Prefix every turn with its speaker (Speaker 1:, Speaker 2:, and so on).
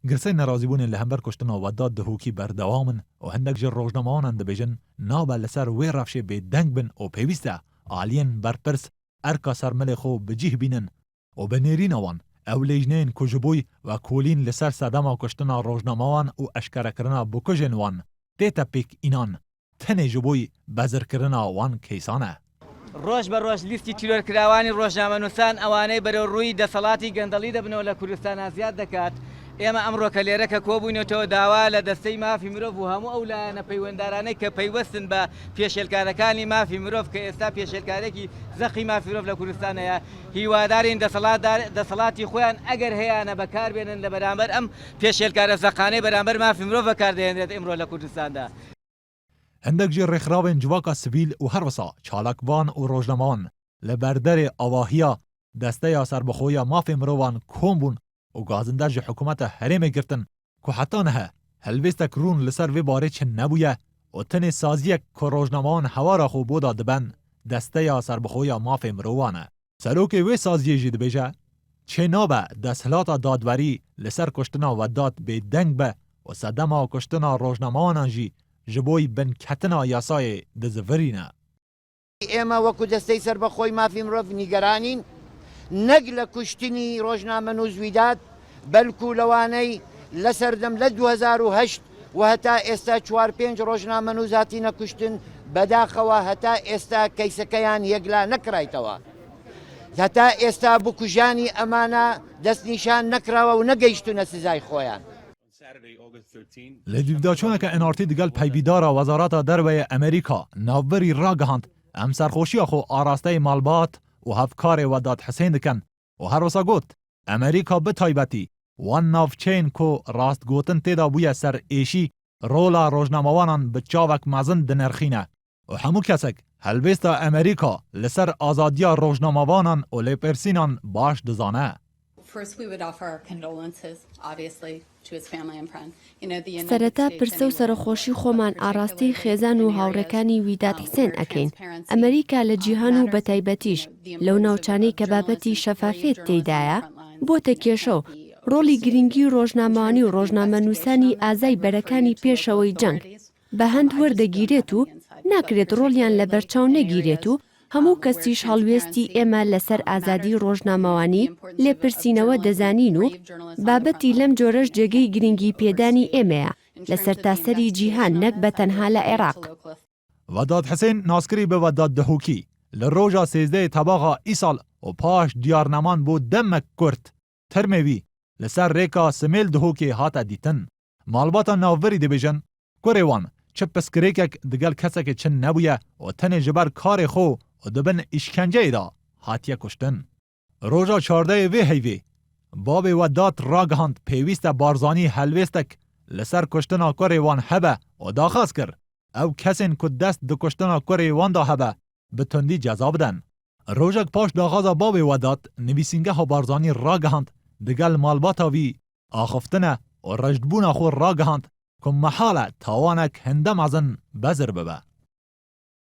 Speaker 1: گرسه نرازی بون لهمبر کشتنا وداد دهوکی بردوامن و هندک جر روزنامه‌ان دبیجن نابه لسر وی رفشه به دنگ بن و پیوسته آلین برپرس ارکا سرمل خو بجیه بینن و بنیرین آوان او لیجنین کجبوی و کولین لسر صدما کشتنا روزنامه‌ان و اشکره کرنا بکجن وان دیتا پیک اینان تنه جبوی بزر کرنا وان کیسانه.
Speaker 2: ڕۆژ بە ڕۆژ لیستی تیرۆرکراوانی ڕۆژنامەنووسان ئەوانەی بەرەو ڕووی دەسەڵاتی گەندەڵی دەبنەوە لە کوردستانە زیاد دەکات. ئێمە ئەمڕۆ کە لێرە کە کۆبووینەوە داوا لە دەستەی مافی مرۆڤ و هەموو ئەو لایەنە پەیوەنددارانەی کە پەیوەستن بە پێشێلکارەکانی مافی مرۆڤ کە ئێستا پێشێلکارێکی زەخی مافی مرۆڤ لە کوردستانەیە هیوادارین دەسەڵاتی خۆیان ئەگەر هەیەە بەکاربێنن لە بەرامبەر ئەم پێشێلکارە زەقانەی بەرامبەر مافی مرۆڤ بەکاردێنرێت ئێمڕۆ لە کوردستاندا.
Speaker 1: هندک جی رخراوین جواکا سویل و هر وسا چالکبان و روزنامه‌ان لبردر آواهیا دسته یا سربخویا مافی مروان کومبون و گازنده جی حکومت حریم گرتن که حتی نه هلویست کرون لسر وی باره چه نبویه و تن سازیه که روزنامه‌ان هوا خو بودا دبن دسته یا سربخویا مافی مروانه. سروک وی سازیه جی دبیجه چه نابه دستلات دادوری لسر کشتنا و داد به دنگ به و صدما کشتنا روزنامه‌ان جی جبوی بن کتنا یاسای دزورینه.
Speaker 3: ئێمە وەکو دەستەی سەربەخۆی مافی مرۆڤ نیگەرانین نەک لە کوشتنی ڕۆژنامەنووسویدات بەلکو لەوانەی لەسەردەم لە 2008 و هەتا ئێستا 4-5 ڕۆژنامەنووس هاتینە کوشتن بەداخەوە هەتا ئێستا کەیسەکەیان یەکلا نەکرایتەوە. هەتا ئێستا بکوژانی ئەمانە دەستنیشان نەکراوە و نەگەیشتونە سزای خۆیان.
Speaker 1: لدیداچونه که انارتی دگل پیبیدار وزارت دروی امریکا نوبری را گهاند ام سرخوشی خو آراسته مالبات و هفکار وداد حسین دکن و هر وسا گوت امریکا به تایبتی وان نافچین کو راست گوتن تیدا بوی سر ایشی رولا روزنامه‌وانان به چاوک مزن دنرخینه و همو کسک هلویستا امریکا لسر آزادیا روزنامه‌وانان و لپرسینان باش دزانه.
Speaker 4: سەرەتا پرسە و سەرخۆشی خۆمان ئاراستی خێزان و هاوڕێکانی ویداد حسێن ئەکەین. ئەمریکا لە جیهان و بەتایبەتیش لەو ناوچانەی کە بابەتی شەفافێت تێدایە بۆتە کێشە و ڕۆڵی گرنگی ڕۆژنامەوانی و ڕۆژنامەنووسانی ئازای بەرەکانی پێشەوەی جەنگ بە هەند وەردەگیرێت و ناکرێت ڕۆڵیان لە بەرچاو نەگیرێت و هەموو کەسیش هەڵوێستی ئێمە لەسەر ئازادی ڕۆژنامەوانی لێپرسینەوە دەزانین و بابەتی لەم جۆرەش جێگەی گرنگی پێدانی ئێمەیە لە سەرتاسەری جیهان نەک بە تەنها لە عێراق.
Speaker 1: وداد حسین ناسکری به وداد دهوکی لروجا 13 تباغا ایسال و پاش دیارنمان بو دمک کرد ترموی لسر ریکا سمیل دهوکی هاتا دیتن مالباتا ناوری دبیجن کوریوان چه پسکریکک دگل کسک چن نبویه و تن جبر کار خو و دبن اشکنجه دا هاتیه کشتن. روژا 14 وی هیوی باب وداد راگهاند پیویست بارزانی هلویستک لسر کشتنا کوریوان هبه و داخواست کرد او کسین که دست دو کشتنا کوریوان دا هبه به تندی جزا بدن. روژک پاش داغازا باب وداد نویسینگه ها بارزانی راگهاند دگل مالباتا وی آخفتنه و رجدبون خور راگهاند که محاله تاوانک هندم ازن بزر ببه.